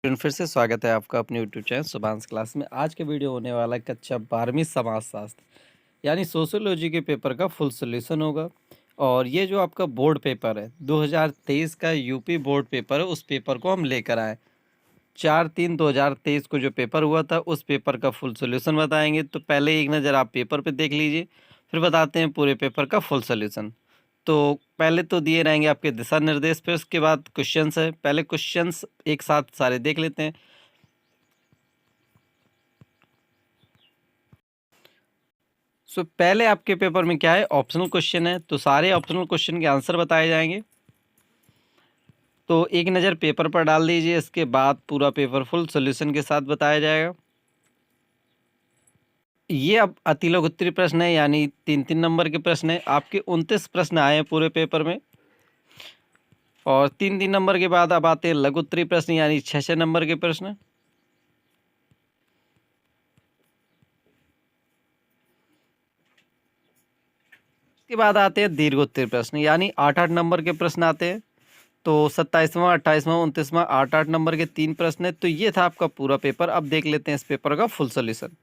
फिर से स्वागत है आपका अपने यूट्यूब चैनल सुभांश क्लास में। आज के वीडियो होने वाला है कक्षा 12वीं समाजशास्त्र यानी सोशियोलॉजी के पेपर का फुल सॉल्यूशन होगा। और ये जो आपका बोर्ड पेपर है 2023 का यूपी बोर्ड पेपर है, उस पेपर को हम लेकर आए। 4/3/2023 को जो पेपर हुआ था उस पेपर का फुल सॉल्यूशन बताएंगे। तो पहले एक नज़र आप पेपर पे देख लीजिए, फिर बताते हैं पूरे पेपर का फुल सॉल्यूशन। तो पहले तो दिए रहेंगे आपके दिशा निर्देश, फिर उसके बाद क्वेश्चंस है। पहले क्वेश्चंस एक साथ सारे देख लेते हैं। पहले आपके पेपर में क्या है, ऑप्शनल क्वेश्चन है, तो सारे ऑप्शनल क्वेश्चन के आंसर बताए जाएंगे। तो एक नज़र पेपर पर डाल दीजिए, इसके बाद पूरा पेपर फुल सॉल्यूशन के साथ बताया जाएगा। ये अब अतिलोक उत्तरी प्रश्न है, यानी 3-3 नंबर के प्रश्न है। आपके 29 प्रश्न आए हैं पूरे पेपर में। और 3-3 नंबर के बाद अब आते हैं लघु उत्तरी प्रश्न, यानी 6-6 नंबर के प्रश्न। इसके बाद आते हैं दीर्घ उत्तरी प्रश्न, यानी 8-8 नंबर के प्रश्न आते हैं। तो 27वां, 28वां, 29वां 8-8 नंबर के 3 प्रश्न है। तो ये था आपका पूरा पेपर। अब देख लेते हैं इस पेपर का फुल सॉल्यूशन।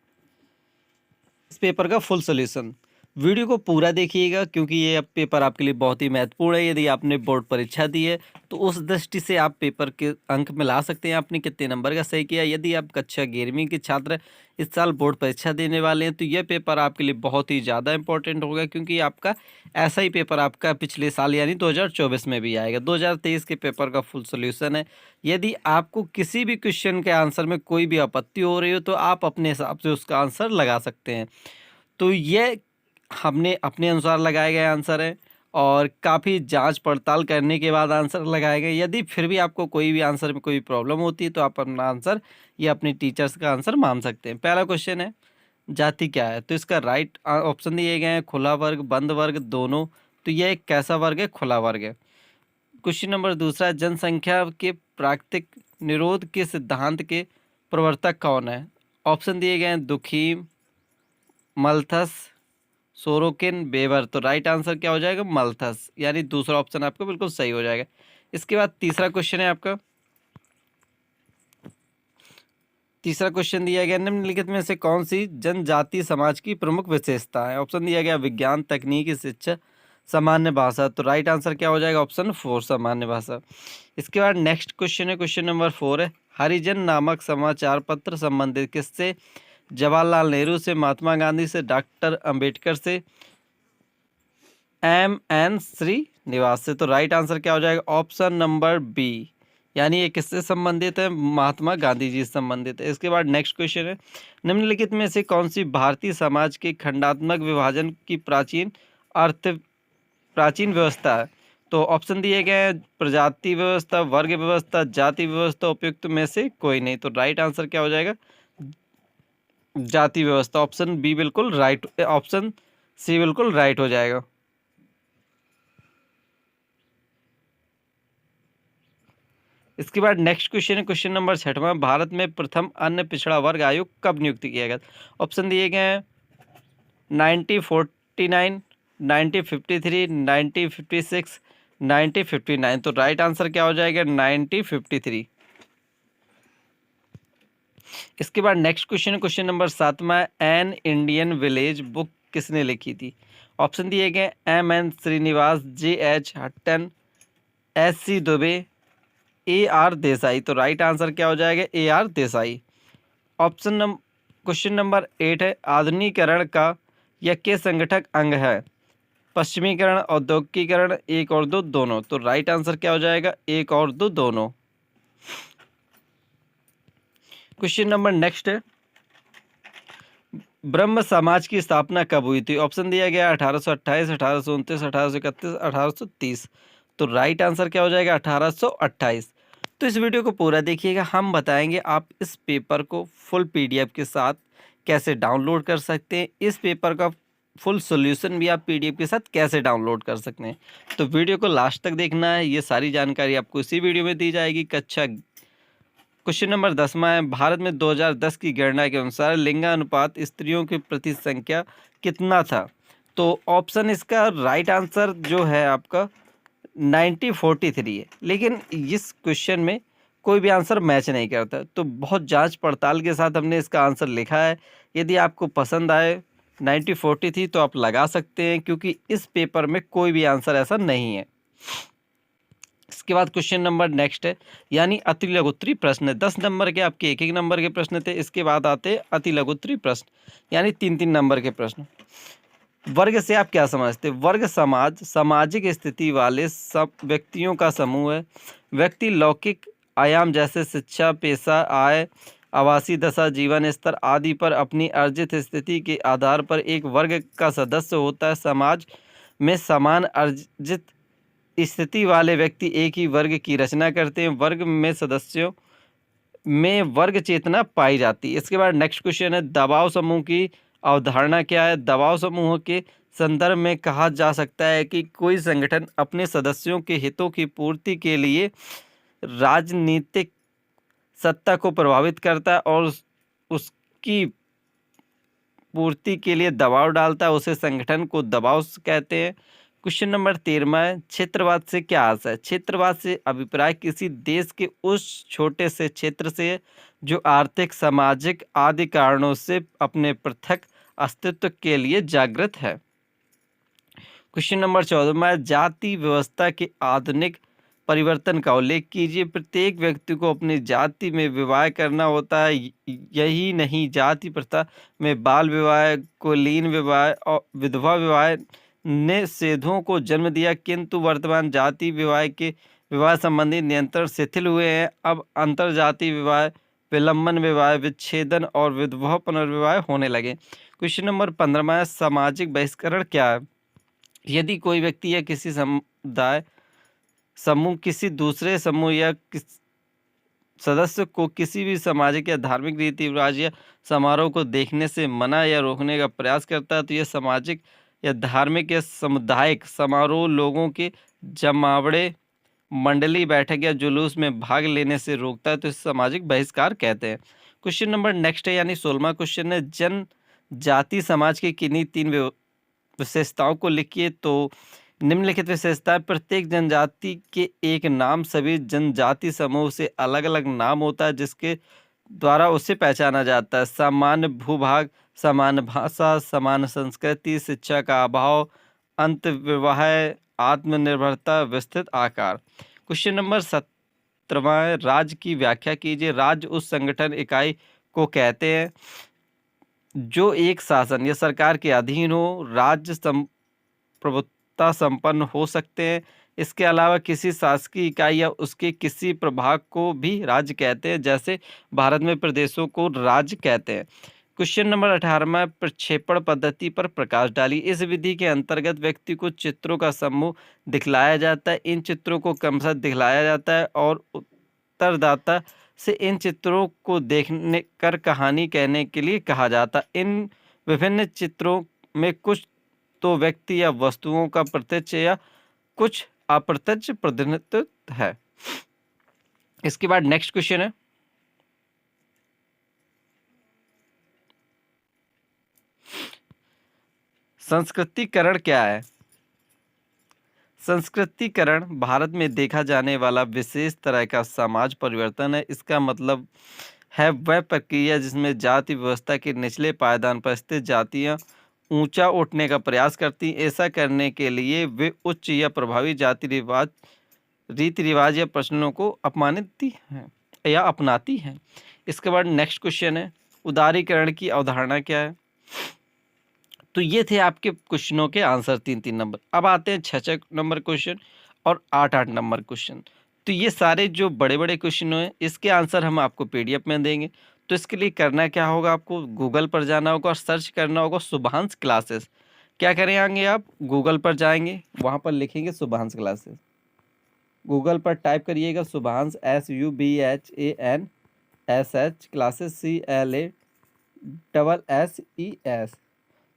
इस पेपर का फुल सॉल्यूशन, वीडियो को पूरा देखिएगा क्योंकि ये अब पेपर आपके लिए बहुत ही महत्वपूर्ण है। यदि आपने बोर्ड परीक्षा दी है तो उस दृष्टि से आप पेपर के अंक में ला सकते हैं आपने कितने नंबर का सही किया। यदि आप कक्षा 11वीं के छात्र इस साल बोर्ड परीक्षा देने वाले हैं तो यह पेपर आपके लिए बहुत ही ज़्यादा इंपॉर्टेंट होगा, क्योंकि आपका ऐसा ही पेपर आपका पिछले साल यानी 2024 में भी आएगा। 2023 के पेपर का फुल सोल्यूशन है। यदि आपको किसी भी क्वेश्चन के आंसर में कोई भी आपत्ति हो रही हो तो आप अपने हिसाब से उसका आंसर लगा सकते हैं। तो ये हमने अपने अनुसार लगाए गए आंसर हैं और काफ़ी जांच पड़ताल करने के बाद आंसर लगाए गए। यदि फिर भी आपको कोई भी आंसर में कोई प्रॉब्लम होती है तो आप अपना आंसर या अपने टीचर्स का आंसर मान सकते हैं। पहला क्वेश्चन है, जाति क्या है? तो इसका राइट ऑप्शन दिए गए हैं खुला वर्ग, बंद वर्ग, दोनों। तो यह एक कैसा वर्ग है? खुला वर्ग है। क्वेश्चन नंबर दूसरा, जनसंख्या के प्राकृतिक निरोध के सिद्धांत के प्रवर्तक कौन है? ऑप्शन दिए गए हैं दुखी, मल्थस, सोरोकिन, बेवर। तो राइट आंसर क्या हो जाएगा? मल्थस, यानी दूसरा ऑप्शन आपका बिल्कुल सही हो जाएगा। इसके बाद तीसरा क्वेश्चन है आपका। तीसरा क्वेश्चन दिया गया, निम्नलिखित में से कौन सी जनजाति समाज की प्रमुख विशेषता है? ऑप्शन दिया गया विज्ञान, तकनीकी, शिक्षा, सामान्य भाषा। तो राइट आंसर क्या हो जाएगा? ऑप्शन 4 सामान्य भाषा। इसके बाद नेक्स्ट क्वेश्चन है, क्वेश्चन नंबर 4 है, हरिजन नामक समाचार पत्र संबंधित किससे? जवाहरलाल नेहरू से, महात्मा गांधी से, डॉक्टर अंबेडकर से, M.N. श्रीनिवास से। तो राइट आंसर क्या हो जाएगा? ऑप्शन नंबर बी, यानी ये किससे संबंधित है? महात्मा गांधी जी से संबंधित है। इसके बाद नेक्स्ट क्वेश्चन है, निम्नलिखित में से कौन सी भारतीय समाज के खंडात्मक विभाजन की प्राचीन व्यवस्था है? तो ऑप्शन दिए गए हैं प्रजाति व्यवस्था, वर्ग व्यवस्था, जाति व्यवस्था, उपयुक्त में से कोई नहीं। तो राइट आंसर क्या हो जाएगा? जाति व्यवस्था। ऑप्शन बी बिल्कुल राइट, ऑप्शन सी बिल्कुल राइट हो जाएगा। इसके बाद नेक्स्ट क्वेश्चन है, क्वेश्चन नंबर 6वां, भारत में प्रथम अन्य पिछड़ा वर्ग आयोग कब नियुक्त किया गया? ऑप्शन दिए गए हैं 1949, 1953, 1956, 1959। तो राइट आंसर क्या हो जाएगा? 1953। इसके बाद नेक्स्ट क्वेश्चन है, क्वेश्चन नंबर 7वां, एन इंडियन विलेज बुक किसने लिखी थी? ऑप्शन दिए गए M.N. Srinivas, J.H. Hutton, S.C. Dube, A.R. Desai. तो राइट आंसर क्या हो जाएगा? A.R. देसाई। क्वेश्चन नंबर 8 है, आधुनिकीकरण का यह के संगठक अंग है? पश्चिमीकरण, औद्योगिकीकरण, एक और दो, दोनों। तो राइट आंसर क्या हो जाएगा? एक और दो, दोनों। क्वेश्चन नंबर नेक्स्ट है, ब्रह्म समाज की स्थापना कब हुई थी? ऑप्शन दिया गया 1828, 1829, 1831, 1830। तो राइट आंसर क्या हो जाएगा? 1828। तो इस वीडियो को पूरा देखिएगा, हम बताएंगे आप इस पेपर को फुल PDF के साथ कैसे डाउनलोड कर सकते हैं। इस पेपर का फुल सॉल्यूशन भी आप PDF के साथ कैसे डाउनलोड कर सकते हैं। तो वीडियो को लास्ट तक देखना है, ये सारी जानकारी आपको इसी वीडियो में दी जाएगी। क्वेश्चन नंबर 10वां है, भारत में 2010 की गणना के अनुसार लिंगानुपात स्त्रियों की प्रति संख्या कितना था? तो ऑप्शन इसका राइट आंसर जो है आपका 1943 है, लेकिन इस क्वेश्चन में कोई भी आंसर मैच नहीं करता। तो बहुत जांच पड़ताल के साथ हमने इसका आंसर लिखा है। यदि आपको पसंद आए 90-40 थी तो आप लगा सकते हैं, क्योंकि इस पेपर में कोई भी आंसर ऐसा नहीं है। इसके बाद क्वेश्चन नंबर नेक्स्ट है, यानी अति लघुत्तरी प्रश्न। 10 नंबर के आपके एक एक नंबर के प्रश्न थे। इसके बाद आते अति लघुत्तरी प्रश्न, यानी 3-3 नंबर के प्रश्न। वर्ग से आप क्या समझते हैं? वर्ग समाज, सामाजिक स्थिति वाले सब व्यक्तियों का समूह है। व्यक्ति लौकिक आयाम जैसे शिक्षा, पेशा, आय, आवासीय दशा, जीवन स्तर आदि पर अपनी अर्जित स्थिति के आधार पर एक वर्ग का सदस्य होता है। समाज में समान अर्जित स्थिति वाले व्यक्ति एक ही वर्ग की रचना करते हैं। वर्ग में सदस्यों में वर्ग चेतना पाई जाती है। इसके बाद नेक्स्ट क्वेश्चन है, दबाव समूह की अवधारणा क्या है? दबाव समूह के संदर्भ में कहा जा सकता है कि कोई संगठन अपने सदस्यों के हितों की पूर्ति के लिए राजनीतिक सत्ता को प्रभावित करता है और उसकी पूर्ति के लिए दबाव डालता है, उसे संगठन को दबाव कहते हैं। क्वेश्चन नंबर 13 है, क्षेत्रवाद से क्या आशय है? क्षेत्रवाद से अभिप्राय किसी देश के उस छोटे से क्षेत्र से है जो आर्थिक, सामाजिक आदि कारणों से अपने पृथक अस्तित्व के लिए जागृत है। क्वेश्चन नंबर 14 है, जाति व्यवस्था के आधुनिक परिवर्तन का उल्लेख कीजिए। प्रत्येक व्यक्ति को अपनी जाति में विवाह करना होता है। यही नहीं, जाति प्रथा में बाल विवाह, कुलीन विवाह और विधवा विवाह ने सेधों को जन्म दिया, किंतु वर्तमान जाति विवाह संबंधी नियंत्रण शिथिल हुए हैं। अब अंतरजातीय विवाह, विलंबन विवाह, विच्छेदन और विधवा पुनर्विवाह होने लगे। क्वेश्चन नंबर 15 है, सामाजिक बहिष्करण क्या है? यदि कोई व्यक्ति या किसी समुदाय समूह किसी दूसरे समूह या सदस्य को किसी भी सामाजिक या धार्मिक रीति रिवाज या समारोह को देखने से मना या रोकने का प्रयास करता है, तो यह सामाजिक या धार्मिक या सामुदायिक समारोह, लोगों के जमावड़े, मंडली बैठक या जुलूस में भाग लेने से रोकता है, तो इसे सामाजिक बहिष्कार कहते हैं। क्वेश्चन नंबर नेक्स्ट है, यानी 16वां क्वेश्चन है, जनजाति समाज की किन्हीं 3 विशेषताओं को लिखिए। तो निम्नलिखित विशेषताएं, प्रत्येक जनजाति के एक नाम सभी जनजाति समूह से अलग अलग नाम होता है जिसके द्वारा उसे पहचाना जाता है। सामान्य भूभाग, समान भाषा, समान संस्कृति, शिक्षा का अभाव, अंतर्विवाह, आत्मनिर्भरता, विस्तृत आकार। क्वेश्चन नंबर 17 है, राज्य की व्याख्या कीजिए। राज्य उस संगठन इकाई को कहते हैं जो एक शासन या सरकार के अधीन हो। राज्य प्रभुत्व संपन्न हो सकते हैं। इसके अलावा किसी शासकीय इकाई या उसके किसी प्रभाग को भी राज्य कहते हैं, जैसे भारत में प्रदेशों को राज्य कहते हैं। क्वेश्चन नंबर 18, प्रक्षेपण पद्धति पर प्रकाश डालिए। इस विधि के अंतर्गत व्यक्ति को चित्रों का समूह दिखलाया जाता है। इन चित्रों को क्रमशः दिखलाया जाता है और उत्तरदाता से इन चित्रों को देखने कर कहानी कहने के लिए कहा जाता है। इन विभिन्न चित्रों में कुछ तो व्यक्ति या वस्तुओं का प्रत्यक्ष या कुछ अप्रत्यक्ष प्रतिनिधित्व है। इसके बाद नेक्स्ट क्वेश्चन है, संस्कृतिकरण क्या है? संस्कृतिकरण भारत में देखा जाने वाला विशेष तरह का समाज परिवर्तन है। इसका मतलब है वह प्रक्रिया जिसमें जाति व्यवस्था के निचले पायदान पर स्थित जातियां ऊंचा उठने का प्रयास करती। ऐसा करने के लिए वे उच्च या प्रभावी रीति रिवाज या प्रश्नों को अपमानती हैं या अपनाती हैं। इसके बाद नेक्स्ट क्वेश्चन है, उदारीकरण की अवधारणा क्या है? तो ये थे आपके क्वेश्चनों के आंसर 3-3 नंबर। अब आते हैं 6-6 नंबर क्वेश्चन और 8-8 नंबर क्वेश्चन। तो ये सारे जो बड़े बड़े क्वेश्चन हैं इसके आंसर हम आपको PDF में देंगे। तो इसके लिए करना क्या होगा, आपको गूगल पर जाना होगा और सर्च करना होगा शुभांश क्लासेस। क्या करेंगे आप, गूगल पर जाएंगे, वहाँ पर लिखेंगे शुभांश क्लासेस। गूगल पर टाइप करिएगा शुभांश SUBHANSH क्लासेस CLASSES।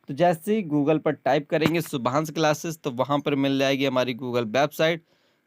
तो जैसे ही गूगल पर टाइप करेंगे शुभांश क्लासेस तो वहाँ पर मिल जाएगी हमारी गूगल वेबसाइट,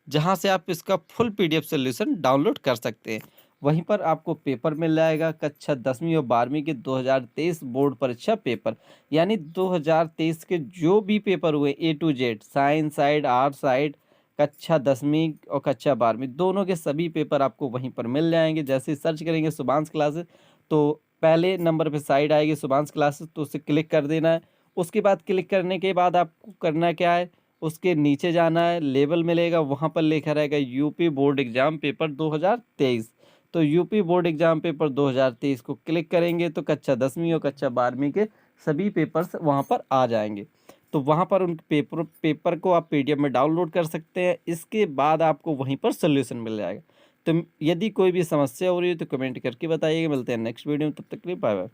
जहाँ से आप इसका फुल PDF सोल्यूशन डाउनलोड कर सकते हैं। वहीं पर आपको पेपर मिल जाएगा कक्षा 10वीं और 12वीं के 2023 बोर्ड परीक्षा पेपर, यानी 2023 के जो भी पेपर हुए A to Z, science side, art side, कक्षा 10वीं और कक्षा 12वीं दोनों के सभी पेपर आपको वहीं पर मिल जाएंगे। जैसे सर्च करेंगे शुभांश क्लासेस तो पहले नंबर पे साइड आएगी शुभांश क्लासेस, तो उसे क्लिक कर देना है। उसके बाद क्लिक करने के बाद आपको करना क्या है, उसके नीचे जाना है, लेवल मिलेगा, वहाँ पर लिखा रहेगा यूपी बोर्ड एग्जाम पेपर 2023। तो यूपी बोर्ड एग्जाम पेपर 2023 को क्लिक करेंगे तो कक्षा 10वीं और कक्षा 12वीं के सभी पेपर्स वहाँ पर आ जाएंगे। तो वहाँ पर उन पेपर को आप पीडीएफ में डाउनलोड कर सकते हैं। इसके बाद आपको वहीं पर सोल्यूशन मिल जाएगा। तो यदि कोई भी समस्या हो रही है तो कमेंट करके बताइएगा। मिलते हैं नेक्स्ट वीडियो में, तब तक के लिए बाय बाय।